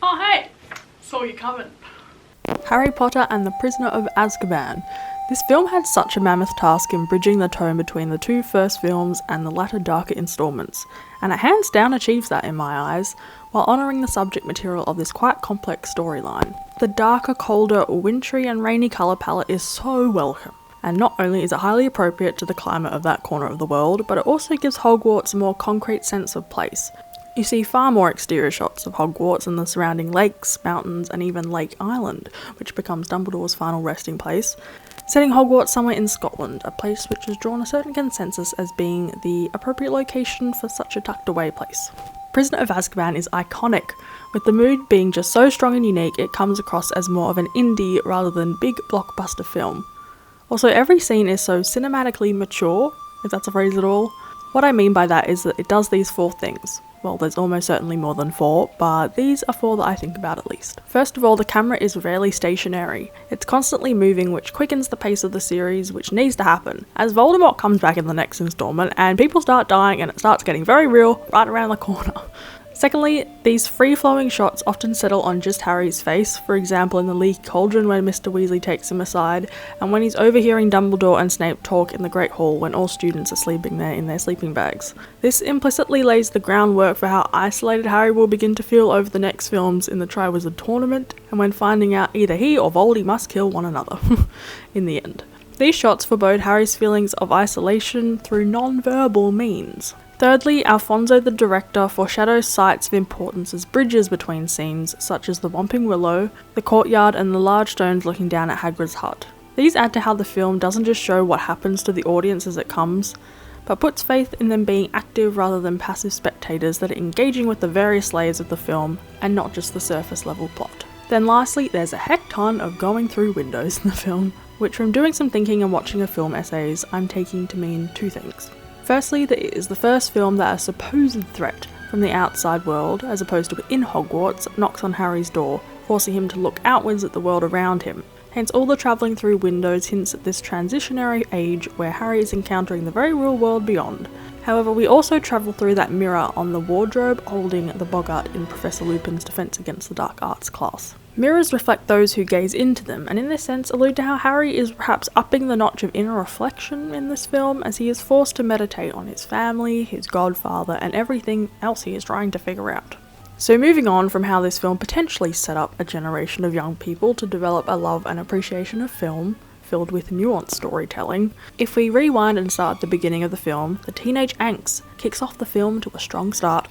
Oh hey! Saw you coming. Harry Potter and the Prisoner of Azkaban. This film had such a mammoth task in bridging the tone between the two first films and the latter darker installments, and it hands down achieves that in my eyes, while honouring the subject material of this quite complex storyline. The darker, colder, wintry and rainy colour palette is so welcome, and not only is it highly appropriate to the climate of that corner of the world, but it also gives Hogwarts a more concrete sense of place. You see far more exterior shots of Hogwarts and the surrounding lakes, mountains, and even Lake Island, which becomes Dumbledore's final resting place, setting Hogwarts somewhere in Scotland, a place which has drawn a certain consensus as being the appropriate location for such a tucked away place. Prisoner of Azkaban is iconic, with the mood being just so strong and unique it comes across as more of an indie rather than big blockbuster film. Also, every scene is so cinematically mature, if that's a phrase at all. What I mean by that is that it does these four things. Well, there's almost certainly more than four, but these are four that I think about at least. First of all, the camera is rarely stationary. It's constantly moving, which quickens the pace of the series, which needs to happen, as Voldemort comes back in the next installment and people start dying and it starts getting very real right around the corner. Secondly, these free-flowing shots often settle on just Harry's face, for example in the leaky cauldron when Mr. Weasley takes him aside, and when he's overhearing Dumbledore and Snape talk in the Great Hall when all students are sleeping there in their sleeping bags. This implicitly lays the groundwork for how isolated Harry will begin to feel over the next films in the Triwizard Tournament, and when finding out either he or Voldy must kill one another in the end. These shots forebode Harry's feelings of isolation through non-verbal means. Thirdly, Alfonso the director foreshadows sites of importance as bridges between scenes, such as the Whomping Willow, the courtyard and the large stones looking down at Hagrid's hut. These add to how the film doesn't just show what happens to the audience as it comes, but puts faith in them being active rather than passive spectators that are engaging with the various layers of the film and not just the surface level plot. Then lastly, there's a heck ton of going through windows in the film, which from doing some thinking and watching a film essays, I'm taking to mean two things. Firstly, that it is the first film that a supposed threat from the outside world, as opposed to in Hogwarts, knocks on Harry's door, forcing him to look outwards at the world around him. Hence all the travelling through windows hints at this transitionary age where Harry is encountering the very real world beyond. However, we also travel through that mirror on the wardrobe holding the boggart in Professor Lupin's Defence Against the Dark Arts class. Mirrors reflect those who gaze into them, and in this sense allude to how Harry is perhaps upping the notch of inner reflection in this film as he is forced to meditate on his family, his godfather, and everything else he is trying to figure out. So moving on from how this film potentially set up a generation of young people to develop a love and appreciation of film, filled with nuanced storytelling, if we rewind and start at the beginning of the film, the teenage angst kicks off the film to a strong start,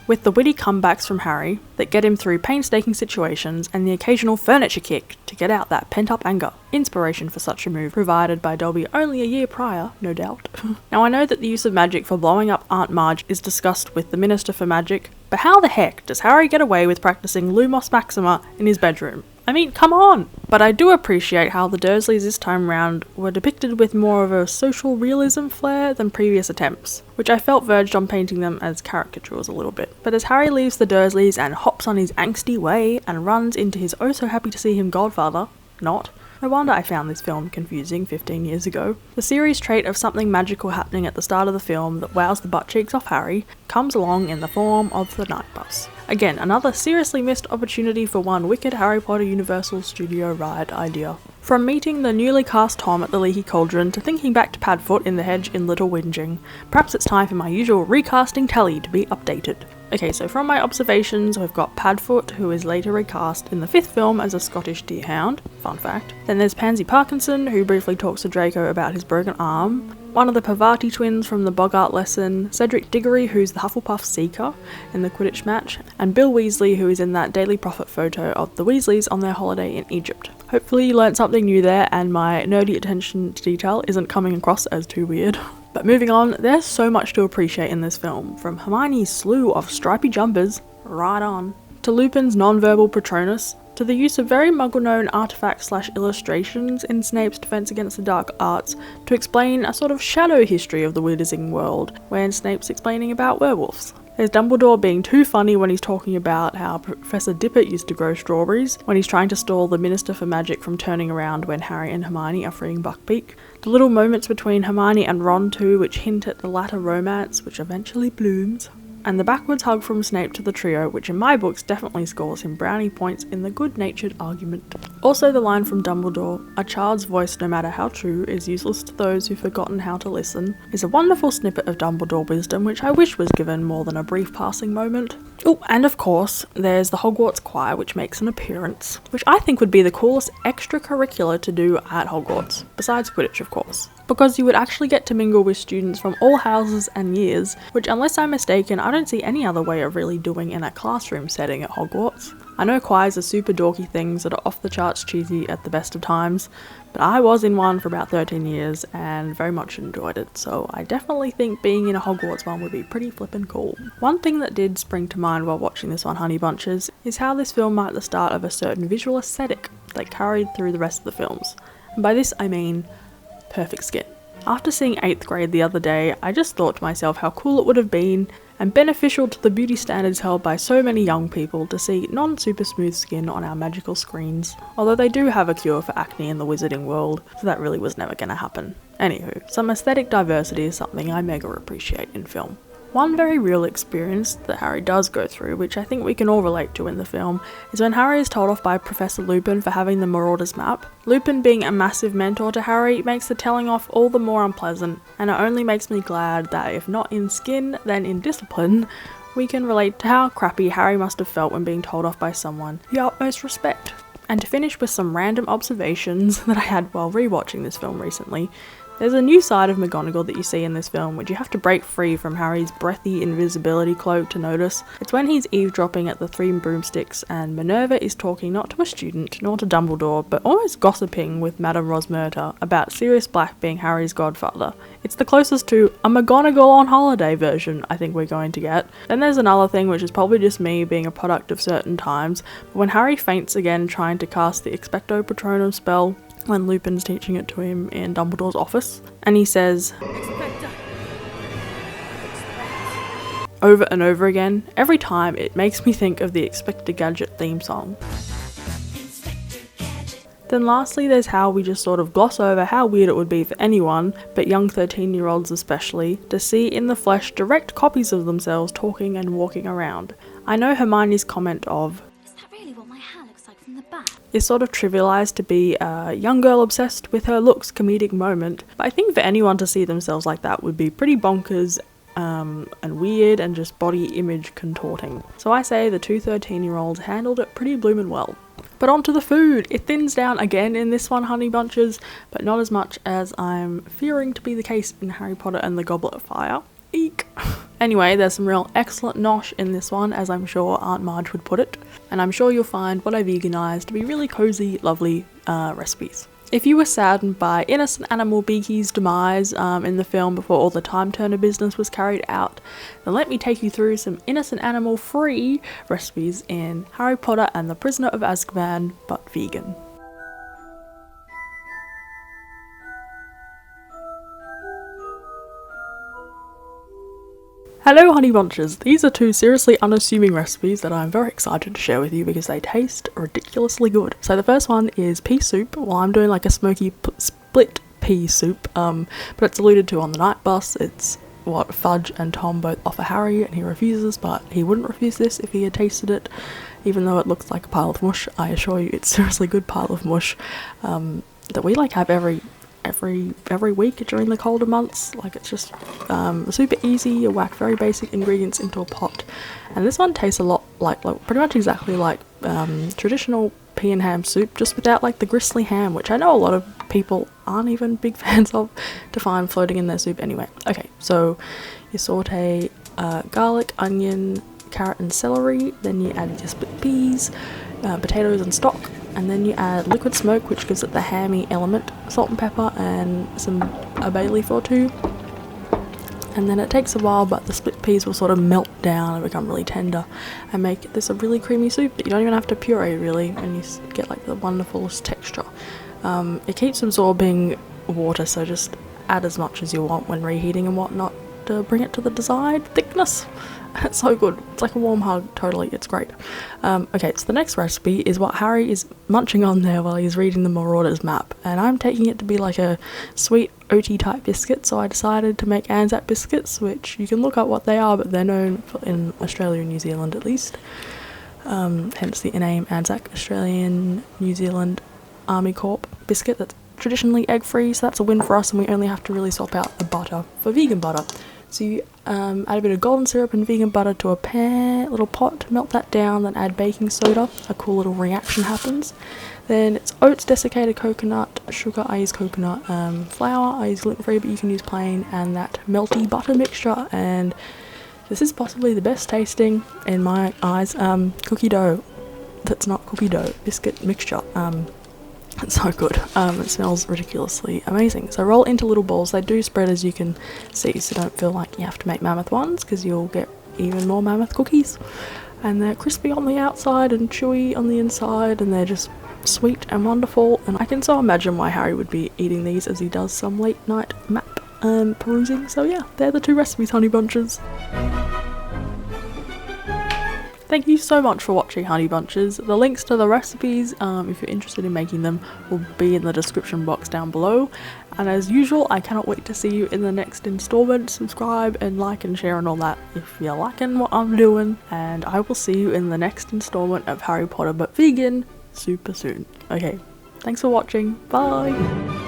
with the witty comebacks from Harry that get him through painstaking situations and the occasional furniture kick to get out that pent-up anger. Inspiration for such a move provided by Dobby only a year prior, no doubt. Now I know that the use of magic for blowing up Aunt Marge is discussed with the Minister for Magic, but how the heck does Harry get away with practicing Lumos Maxima in his bedroom? I mean, come on! But I do appreciate how the Dursleys this time round were depicted with more of a social realism flair than previous attempts, which I felt verged on painting them as caricatures a little bit. But as Harry leaves the Dursleys and hops on his angsty way and runs into his oh so happy to see him godfather, no wonder I found this film confusing 15 years ago. The series trait of something magical happening at the start of the film that wows the butt cheeks off Harry comes along in the form of the night bus. Again, another seriously missed opportunity for one wicked Harry Potter Universal Studio ride idea. From meeting the newly cast Tom at the Leaky Cauldron to thinking back to Padfoot in the hedge in Little Whinging, perhaps it's time for my usual recasting tally to be updated. Okay, so from my observations, we've got Padfoot, who is later recast in the 5th film as a Scottish deerhound, fun fact. Then there's Pansy Parkinson, who briefly talks to Draco about his broken arm. One of the Parvati twins from the Boggart lesson, Cedric Diggory, who's the Hufflepuff Seeker in the Quidditch match, and Bill Weasley, who is in that Daily Prophet photo of the Weasleys on their holiday in Egypt. Hopefully you learned something new there and my nerdy attention to detail isn't coming across as too weird. But moving on, there's so much to appreciate in this film, from Hermione's slew of stripy jumpers, right on, to Lupin's non-verbal Patronus, to the use of very muggle-known artifacts/illustrations in Snape's Defence Against the Dark Arts to explain a sort of shadow history of the Wizarding world, when Snape's explaining about werewolves. There's Dumbledore being too funny when he's talking about how Professor Dippet used to grow strawberries, when he's trying to stall the Minister for Magic from turning around when Harry and Hermione are freeing Buckbeak. The little moments between Hermione and Ron too, which hint at the latter romance, which eventually blooms. and the backwards hug from Snape to the trio, which in my books definitely scores him brownie points in the good-natured argument. Also the line from Dumbledore, "A child's voice, no matter how true, is useless to those who've forgotten how to listen," is a wonderful snippet of Dumbledore wisdom which I wish was given more than a brief passing moment. Oh, and of course, there's the Hogwarts choir which makes an appearance, which I think would be the coolest extracurricular to do at Hogwarts, besides Quidditch of course. Because you would actually get to mingle with students from all houses and years, which unless I'm mistaken, I don't see any other way of really doing in a classroom setting at Hogwarts. I know choirs are super dorky things that are off the charts cheesy at the best of times, but I was in one for about 13 years and very much enjoyed it, so I definitely think being in a Hogwarts one would be pretty flippin' cool. One thing that did spring to mind while watching this on Honeybunches is how this film marked the start of a certain visual aesthetic that carried through the rest of the films. And by this I mean perfect skin. After seeing 8th grade the other day, I just thought to myself how cool it would have been and beneficial to the beauty standards held by so many young people to see non-super smooth skin on our magical screens. Although they do have a cure for acne in the wizarding world, so that really was never going to happen. Anywho, some aesthetic diversity is something I mega appreciate in film. One very real experience that Harry does go through, which I think we can all relate to in the film, is when Harry is told off by Professor Lupin for having the Marauders map. Lupin, being a massive mentor to Harry, makes the telling off all the more unpleasant, and it only makes me glad that if not in skin, then in discipline, we can relate to how crappy Harry must have felt when being told off by someone the utmost respect. And to finish with some random observations that I had while rewatching this film recently, there's a new side of McGonagall that you see in this film, which you have to break free from Harry's breathy invisibility cloak to notice. It's when he's eavesdropping at the Three Broomsticks and Minerva is talking not to a student, nor to Dumbledore, but almost gossiping with Madame Rosmerta about Sirius Black being Harry's godfather. It's the closest to a McGonagall on holiday version I think we're going to get. Then there's another thing which is probably just me being a product of certain times, but when Harry faints again trying to cast the Expecto Patronum spell, when Lupin's teaching it to him in Dumbledore's office, and he says over and over again, every time it makes me think of the Expecto Gadget theme song. Then lastly, there's how we just sort of gloss over how weird it would be for anyone, but young 13-year-olds especially, to see in the flesh direct copies of themselves talking and walking around. I know Hermione's comment of is sort of trivialised to be a young girl obsessed with her looks comedic moment, but I think for anyone to see themselves like that would be pretty bonkers and weird and just body image contorting. So I say the two 13-year-olds handled it pretty bloomin' well. But on to the food! It thins down again in this one, Honeybunches, but not as much as I'm fearing to be the case in Harry Potter and the Goblet of Fire. Eek! Anyway, there's some real excellent nosh in this one, as I'm sure Aunt Marge would put it, and I'm sure you'll find what I veganised to be really cozy, lovely recipes. If you were saddened by innocent animal Beaky's demise in the film before all the time turner business was carried out, then let me take you through some innocent animal free recipes in Harry Potter and the Prisoner of Azkaban, but vegan. Hello Honeybunches! These are two seriously unassuming recipes that I'm very excited to share with you because they taste ridiculously good. So the first one is pea soup. Well, I'm doing like a smoky split pea soup, but it's alluded to on the night bus. It's what Fudge and Tom both offer Harry and he refuses, but he wouldn't refuse this if he had tasted it. Even though it looks like a pile of mush, I assure you it's seriously good pile of mush that we like have every week during the colder months. Like, it's just super easy. You whack very basic ingredients into a pot, and this one tastes a lot like pretty much exactly like traditional pea and ham soup, just without like the gristly ham, which I know a lot of people aren't even big fans of to find floating in their soup anyway. Okay, so you saute garlic, onion, carrot and celery, then you add your split peas, potatoes and stock, and then you add liquid smoke, which gives it the hammy element, salt and pepper, and a bay leaf or two. And then it takes a while, but the split peas will sort of melt down and become really tender and make this a really creamy soup that you don't even have to puree really, and you get like the wonderfulest texture. It keeps absorbing water, so just add as much as you want when reheating and whatnot to bring it to the desired thickness. It's so good. It's like a warm hug, totally. It's great. Okay, so the next recipe is what Harry is munching on there while he's reading the Marauders map. And I'm taking it to be like a sweet oaty type biscuit, so I decided to make Anzac biscuits, which you can look up what they are, but they're known in Australia and New Zealand at least. Hence the name Anzac, Australian New Zealand Army Corps biscuit. That's traditionally egg-free, so that's a win for us, and we only have to really swap out the butter for vegan butter. So you add a bit of golden syrup and vegan butter to a little pot, melt that down, then add baking soda. A cool little reaction happens. Then it's oats, desiccated coconut, sugar, I use coconut, flour, I use gluten-free, but you can use plain, and that melty butter mixture. And this is possibly the best tasting, in my eyes, cookie dough that's not cookie dough, biscuit mixture. It's so good. It smells ridiculously amazing. So roll into little balls. They do spread, as you can see, so don't feel like you have to make mammoth ones, because you'll get even more mammoth cookies. And they're crispy on the outside and chewy on the inside, and they're just sweet and wonderful. And I can so imagine why Harry would be eating these as he does some late night map perusing. So yeah, they're the two recipes, honey bunches. Thank you so much for watching, honey bunches. The links to the recipes, if you're interested in making them, will be in the description box down below. And as usual, I cannot wait to see you in the next installment. Subscribe and like and share and all that if you're liking what I'm doing. And I will see you in the next installment of Harry Potter but vegan super soon. Okay, thanks for watching. Bye!